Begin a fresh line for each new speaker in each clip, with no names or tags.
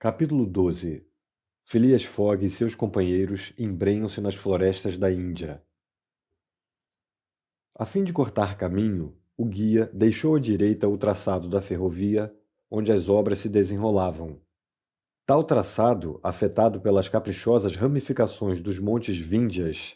Capítulo 12. Phileas Fogg e seus companheiros embrenham-se nas florestas da Índia. A fim de cortar caminho, o guia deixou à direita o traçado da ferrovia, onde as obras se desenrolavam. Tal traçado, afetado pelas caprichosas ramificações dos montes Vindhyas,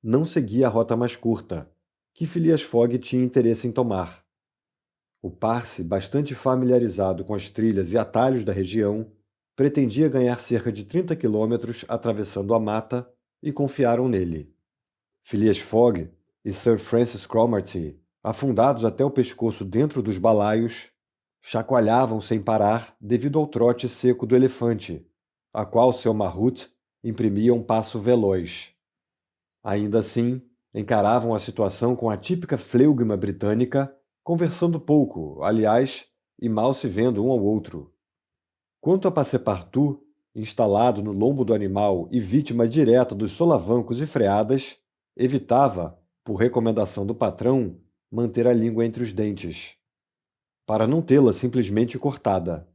não seguia a rota mais curta, que Phileas Fogg tinha interesse em tomar. O Parsi, bastante familiarizado com as trilhas e atalhos da região, pretendia ganhar cerca de 30 quilômetros atravessando a mata e confiaram nele. Phileas Fogg e Sir Francis Cromarty, afundados até o pescoço dentro dos balaios, chacoalhavam sem parar devido ao trote seco do elefante, a qual seu Mahout imprimia um passo veloz. Ainda assim, encaravam a situação com a típica fleugma britânica, conversando pouco, aliás, e mal se vendo um ao outro. Quanto a Passepartout, instalado no lombo do animal e vítima direta dos solavancos e freadas, evitava, por recomendação do patrão, manter a língua entre os dentes, para não tê-la simplesmente cortada.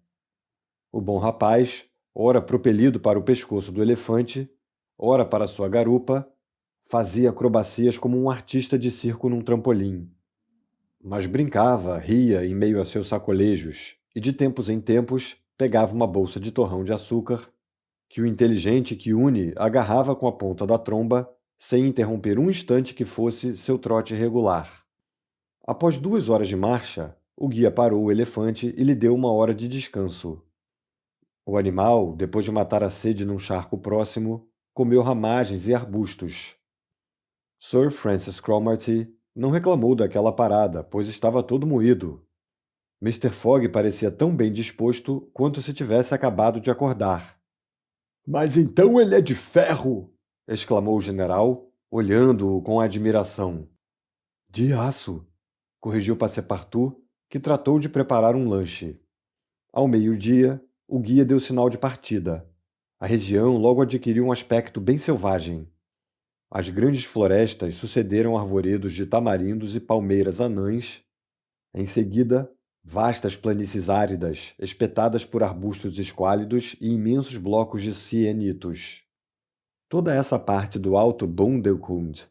O bom rapaz, ora propelido para o pescoço do elefante, ora para sua garupa, fazia acrobacias como um artista de circo num trampolim. Mas brincava, ria em meio a seus sacolejos e, de tempos em tempos, pegava uma bolsa de torrão de açúcar que o inteligente Kiune agarrava com a ponta da tromba, sem interromper um instante que fosse seu trote regular. Após 2 horas de marcha, o guia parou o elefante e lhe deu uma hora de descanso. O animal, depois de matar a sede num charco próximo, comeu ramagens e arbustos. Sir Francis Cromarty não reclamou daquela parada, pois estava todo moído. Mr. Fogg parecia tão bem disposto quanto se tivesse acabado de acordar. "Mas então ele é de ferro!" exclamou o general, olhando-o com admiração. "De aço", corrigiu Passepartout, que tratou de preparar um lanche. Ao meio-dia, o guia deu sinal de partida. A região logo adquiriu um aspecto bem selvagem. As grandes florestas sucederam arvoredos de tamarindos e palmeiras anãs. Em seguida, vastas planícies áridas, espetadas por arbustos esquálidos e imensos blocos de cienitos. Toda essa parte do Alto Bundelkund,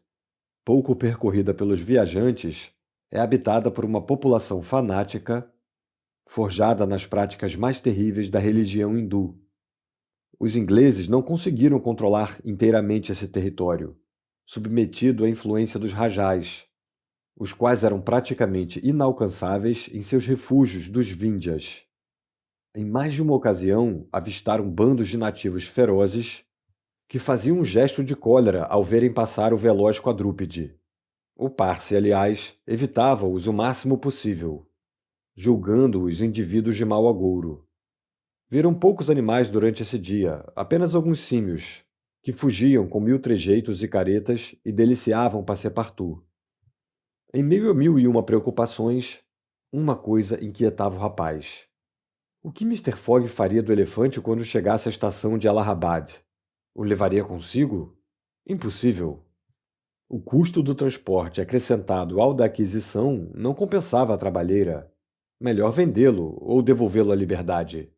pouco percorrida pelos viajantes, é habitada por uma população fanática, forjada nas práticas mais terríveis da religião hindu. Os ingleses não conseguiram controlar inteiramente esse território, submetido à influência dos rajás, os quais eram praticamente inalcançáveis em seus refúgios dos Vindhyas. Em mais de uma ocasião, avistaram bandos de nativos ferozes que faziam um gesto de cólera ao verem passar o veloz quadrúpede. O Parsi, aliás, evitava-os o máximo possível, julgando-os indivíduos de mau agouro. Viram poucos animais durante esse dia, apenas alguns símios, que fugiam com 1000 trejeitos e caretas e deliciavam Passepartout. Em meio a 1001 preocupações, uma coisa inquietava o rapaz. O que Mr. Fogg faria do elefante quando chegasse à estação de Allahabad? O levaria consigo? Impossível. O custo do transporte acrescentado ao da aquisição não compensava a trabalheira. Melhor vendê-lo ou devolvê-lo à liberdade.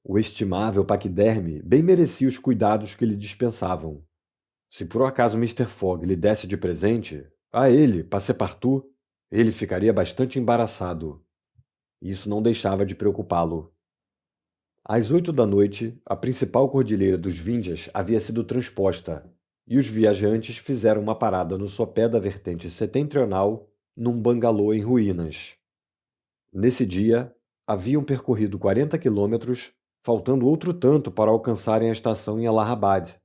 O estimável paquiderme bem merecia os cuidados que lhe dispensavam. Se por acaso Mr. Fogg lhe desse de presente, a ele, Passepartout, ele ficaria bastante embaraçado. Isso não deixava de preocupá-lo. Às 8 da noite, a principal cordilheira dos Vindhyas havia sido transposta, e os viajantes fizeram uma parada no sopé da vertente setentrional, num bangalô em ruínas. Nesse dia, haviam percorrido 40 quilômetros, faltando outro tanto para alcançarem a estação em Allahabad.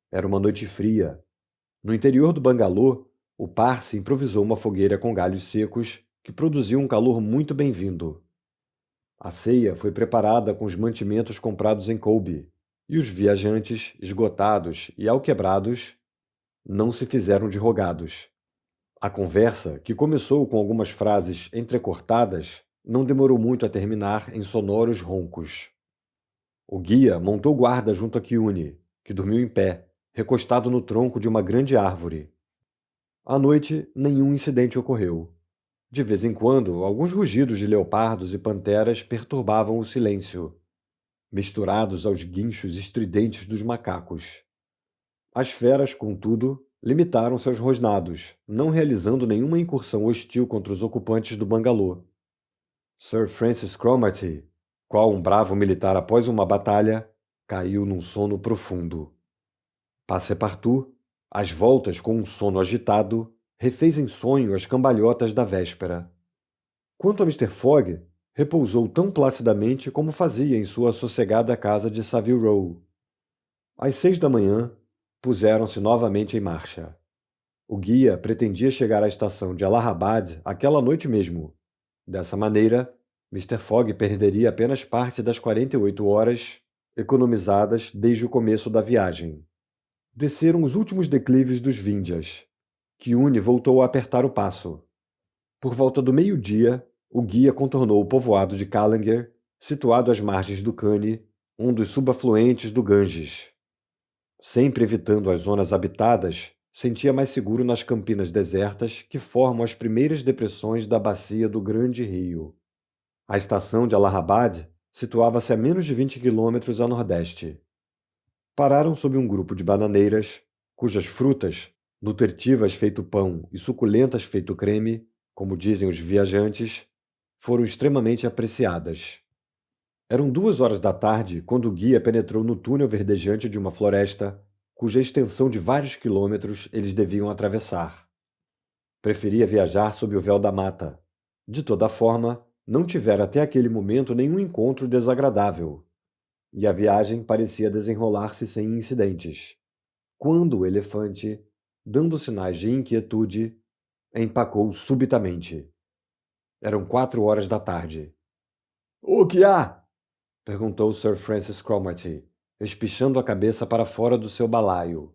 Era uma noite fria. No interior do bangalô, o Parsi improvisou uma fogueira com galhos secos que produziu um calor muito bem-vindo. A ceia foi preparada com os mantimentos comprados em Kobe, e os viajantes, esgotados e alquebrados, não se fizeram de rogados. A conversa, que começou com algumas frases entrecortadas, não demorou muito a terminar em sonoros roncos. O guia montou guarda junto a Kiune, que dormiu em pé, recostado no tronco de uma grande árvore. À noite, nenhum incidente ocorreu. De vez em quando, alguns rugidos de leopardos e panteras perturbavam o silêncio. misturados aos guinchos estridentes dos macacos. As feras, contudo, limitaram seus rosnados, não realizando nenhuma incursão hostil contra os ocupantes do bangalô. Sir Francis Cromarty, qual um bravo militar após uma batalha, caiu num sono profundo. Passepartout, às voltas com um sono agitado, refez em sonho as cambalhotas da véspera. Quanto a Mr. Fogg, repousou tão placidamente como fazia em sua sossegada casa de Savile Row. Às 6 da manhã, puseram-se novamente em marcha. O guia pretendia chegar à estação de Allahabad aquela noite mesmo. Dessa maneira, Mr. Fogg perderia apenas parte das 48 horas economizadas desde o começo da viagem. Desceram os últimos declives dos Vindhias. Keane voltou a apertar o passo. Por volta do meio-dia, o guia contornou o povoado de Callanger, situado às margens do Cani, um dos subafluentes do Ganges. Sempre evitando as zonas habitadas, sentia mais seguro nas campinas desertas que formam as primeiras depressões da bacia do Grande Rio. A estação de Allahabad situava-se a menos de 20 quilômetros a nordeste. Pararam sob um grupo de bananeiras, cujas frutas, nutritivas feito pão e suculentas feito creme, como dizem os viajantes, foram extremamente apreciadas. Eram 2 horas da tarde quando o guia penetrou no túnel verdejante de uma floresta, cuja extensão de vários quilômetros eles deviam atravessar. Preferia viajar sob o véu da mata. De toda forma, não tivera até aquele momento nenhum encontro desagradável, e a viagem parecia desenrolar-se sem incidentes. Quando o elefante, dando sinais de inquietude, empacou subitamente. Eram 4 horas da tarde. "O que há?" perguntou Sir Francis Cromarty, espichando a cabeça para fora do seu balaio.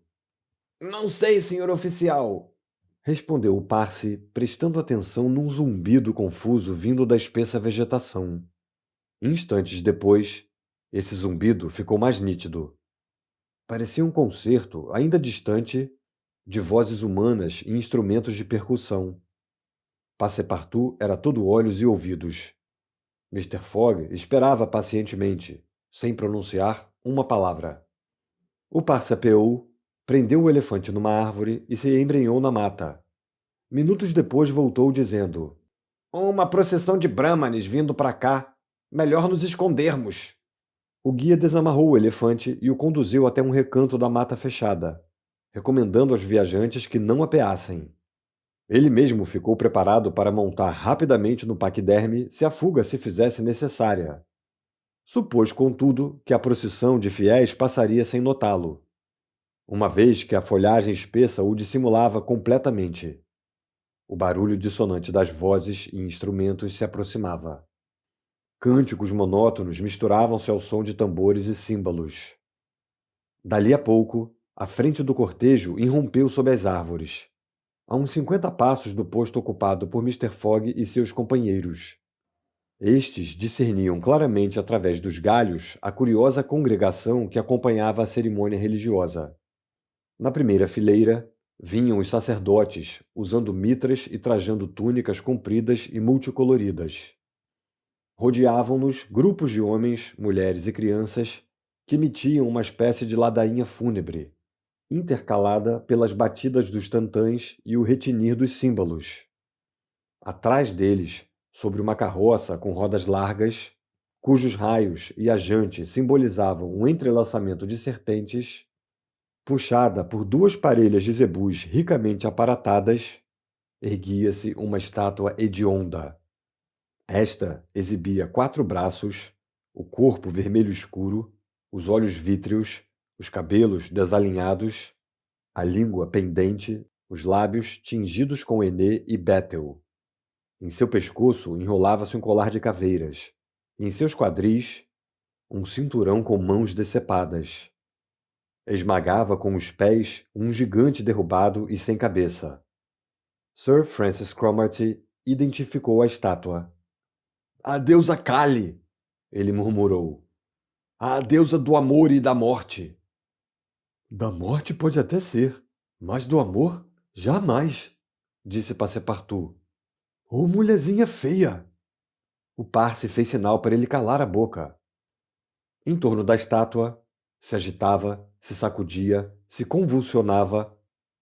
"Não sei, senhor oficial", respondeu o Parsi, prestando atenção num zumbido confuso vindo da espessa vegetação. Instantes depois, esse zumbido ficou mais nítido. Parecia um concerto, ainda distante, de vozes humanas e instrumentos de percussão. Passepartout era todo olhos e ouvidos. Mr. Fogg esperava pacientemente, sem pronunciar uma palavra. O parça apeou, prendeu o elefante numa árvore e se embrenhou na mata. Minutos depois voltou dizendo: "Uma procissão de brahmanes vindo para cá. Melhor nos escondermos." O guia desamarrou o elefante e o conduziu até um recanto da mata fechada, recomendando aos viajantes que não apeassem. Ele mesmo ficou preparado para montar rapidamente no paquiderme se a fuga se fizesse necessária. Supôs, contudo, que a procissão de fiéis passaria sem notá-lo, uma vez que a folhagem espessa o dissimulava completamente. O barulho dissonante das vozes e instrumentos se aproximava. Cânticos monótonos misturavam-se ao som de tambores e símbolos. Dali a pouco, a frente do cortejo irrompeu sob as árvores, a uns 50 passos do posto ocupado por Mr. Fogg e seus companheiros. Estes discerniam claramente através dos galhos a curiosa congregação que acompanhava a cerimônia religiosa. Na primeira fileira, vinham os sacerdotes, usando mitras e trajando túnicas compridas e multicoloridas. Rodeavam-nos grupos de homens, mulheres e crianças que emitiam uma espécie de ladainha fúnebre, intercalada pelas batidas dos tantãs e o retinir dos símbolos. Atrás deles, sobre uma carroça com rodas largas, cujos raios e a jante simbolizavam um entrelaçamento de serpentes, puxada por 2 parelhas de zebus ricamente aparatadas, erguia-se uma estátua hedionda. Esta exibia 4 braços, o corpo vermelho escuro, os olhos vítreos, os cabelos desalinhados, a língua pendente, os lábios tingidos com henê e bétel. Em seu pescoço enrolava-se um colar de caveiras, e em seus quadris, um cinturão com mãos decepadas. Esmagava com os pés um gigante derrubado e sem cabeça. Sir Francis Cromarty identificou a estátua. "A deusa Kali!" ele murmurou. "A deusa do amor e da morte." "Da morte pode até ser, mas do amor, jamais", disse Passepartout. "Ô mulherzinha feia!" O Parsi fez sinal para ele calar a boca. Em torno da estátua, se agitava, se sacudia, se convulsionava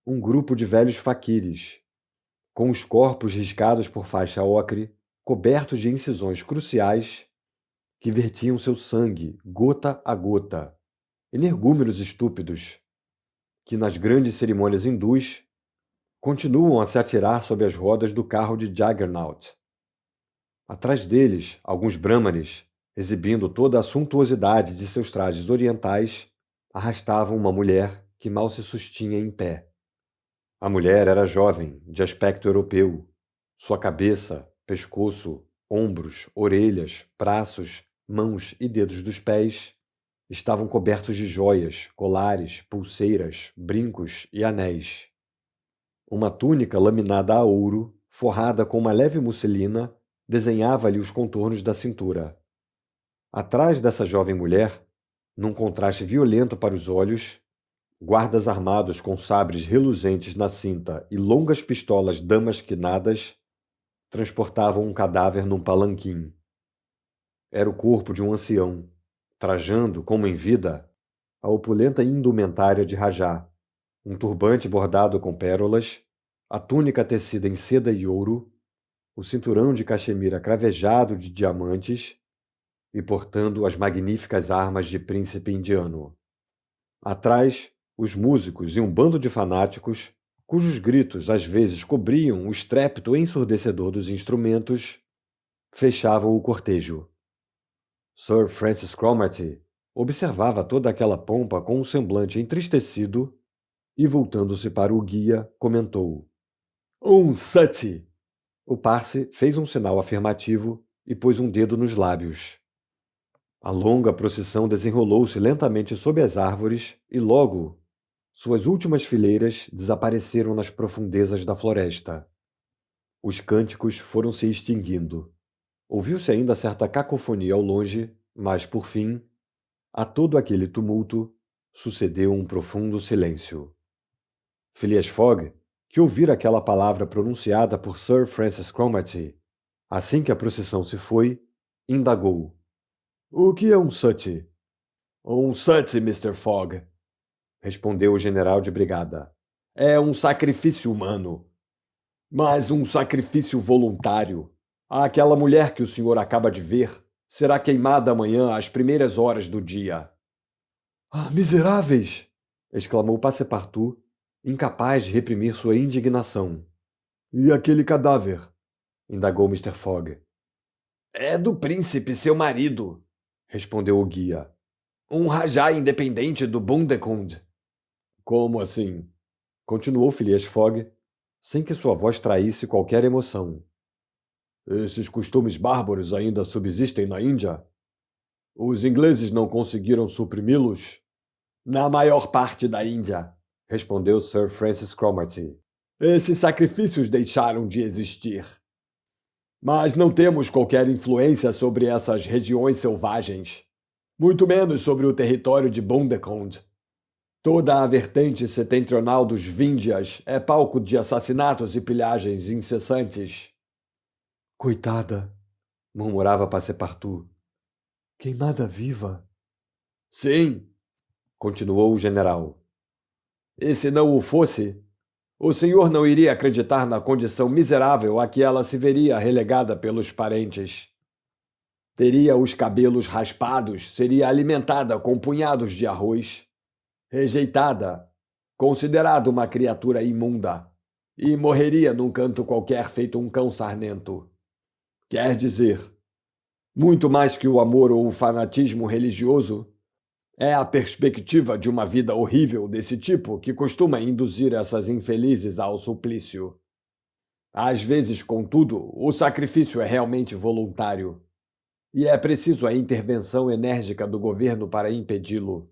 um grupo de velhos faquires, com os corpos riscados por faixa ocre, cobertos de incisões cruciais que vertiam seu sangue, gota a gota, energúmeros estúpidos, que nas grandes cerimônias hindus continuam a se atirar sob as rodas do carro de Juggernaut. Atrás deles, alguns brahmanes, exibindo toda a suntuosidade de seus trajes orientais, arrastavam uma mulher que mal se sustinha em pé. A mulher era jovem, de aspecto europeu. Sua cabeça, pescoço, ombros, orelhas, braços, mãos e dedos dos pés estavam cobertos de joias, colares, pulseiras, brincos e anéis. Uma túnica laminada a ouro, forrada com uma leve musselina, desenhava-lhe os contornos da cintura. Atrás dessa jovem mulher, num contraste violento para os olhos, guardas armados com sabres reluzentes na cinta e longas pistolas damasquinadas transportavam um cadáver num palanquim. Era o corpo de um ancião, trajando, como em vida, a opulenta indumentária de Rajá, um turbante bordado com pérolas, a túnica tecida em seda e ouro, o cinturão de caxemira cravejado de diamantes e portando as magníficas armas de príncipe indiano. Atrás, os músicos e um bando de fanáticos, cujos gritos às vezes cobriam o estrépito ensurdecedor dos instrumentos, fechavam o cortejo. Sir Francis Cromarty observava toda aquela pompa com um semblante entristecido e, voltando-se para o guia, comentou: "Um sati!" O Parsi fez um sinal afirmativo e pôs um dedo nos lábios. A longa procissão desenrolou-se lentamente sob as árvores e logo suas últimas fileiras desapareceram nas profundezas da floresta. Os cânticos foram se extinguindo. Ouviu-se ainda certa cacofonia ao longe, mas, por fim, a todo aquele tumulto sucedeu um profundo silêncio. Phileas Fogg, que ouvira aquela palavra pronunciada por Sir Francis Cromarty, assim que a procissão se foi, indagou: "O que é um sati?" "Um sati, Mr. Fogg", respondeu o general de brigada. "É um sacrifício humano, mas um sacrifício voluntário. Aquela mulher que o senhor acaba de ver será queimada amanhã às primeiras horas do dia." "Ah, miseráveis!" exclamou Passepartout, incapaz de reprimir sua indignação. "E aquele cadáver?" indagou Mr. Fogg. "É do príncipe, seu marido", respondeu o guia. "Um rajá independente do Bundekund." "Como assim?" continuou Phileas Fogg, sem que sua voz traísse qualquer emoção. "Esses costumes bárbaros ainda subsistem na Índia? Os ingleses não conseguiram suprimi-los?" "Na maior parte da Índia", respondeu Sir Francis Cromarty, "esses sacrifícios deixaram de existir. Mas não temos qualquer influência sobre essas regiões selvagens, muito menos sobre o território de Bundekund. Toda a vertente setentrional dos Víndias é palco de assassinatos e pilhagens incessantes." "Coitada", murmurava Passepartout. "Queimada viva." "Sim", continuou o general. "E se não o fosse, o senhor não iria acreditar na condição miserável a que ela se veria relegada pelos parentes. Teria os cabelos raspados, seria alimentada com punhados de arroz, rejeitada, considerada uma criatura imunda, e morreria num canto qualquer feito um cão sarnento. Quer dizer, muito mais que o amor ou o fanatismo religioso, é a perspectiva de uma vida horrível desse tipo que costuma induzir essas infelizes ao suplício. Às vezes, contudo, o sacrifício é realmente voluntário, e é preciso a intervenção enérgica do governo para impedi-lo.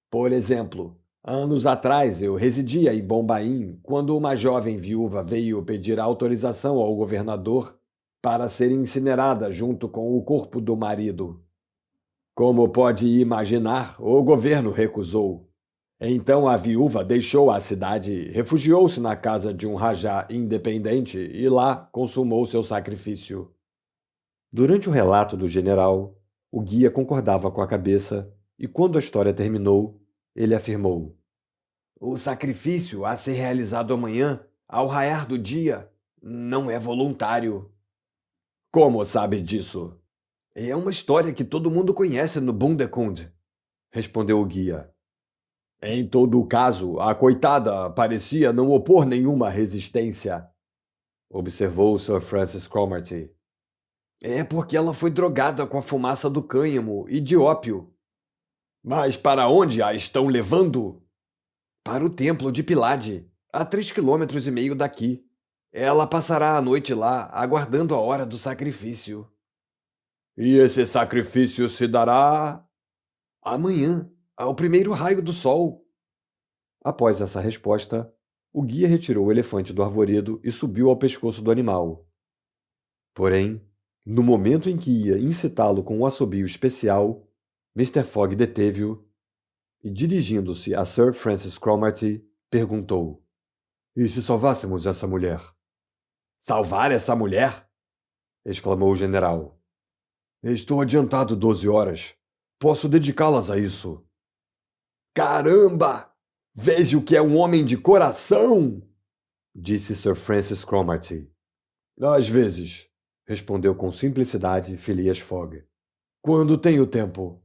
Por exemplo, anos atrás eu residia em Bombaim quando uma jovem viúva veio pedir autorização ao governador para ser incinerada junto com o corpo do marido. Como pode imaginar, o governo recusou. Então a viúva deixou a cidade, refugiou-se na casa de um rajá independente e lá consumou seu sacrifício. Durante o relato do general, O guia concordava com a cabeça, e quando a história terminou, ele afirmou: O sacrifício a ser realizado amanhã, ao raiar do dia, não é voluntário. Como sabe disso? É uma história que todo mundo conhece no Bundekund, respondeu o guia. Em todo o caso, a coitada parecia não opor nenhuma resistência, observou Sir Francis Cromarty. É porque ela foi drogada com a fumaça do cânhamo e de ópio. Mas para onde a estão levando? Para o templo de Pilade, a 3,5 km daqui. Ela passará a noite lá, aguardando a hora do sacrifício. E esse sacrifício se dará amanhã, ao primeiro raio do sol. Após essa resposta, o guia retirou o elefante do arvoredo e subiu ao pescoço do animal. Porém, no momento em que ia incitá-lo com um assobio especial, Mr. Fogg deteve-o e, dirigindo-se a Sir Francis Cromarty, perguntou: E se salvássemos essa mulher? Salvar essa mulher? Exclamou o general. Estou adiantado 12 horas. Posso dedicá-las a isso. Caramba! Veja o que é um homem de coração! Disse Sir Francis Cromarty. Às vezes, respondeu com simplicidade Phileas Fogg. Quando tenho tempo.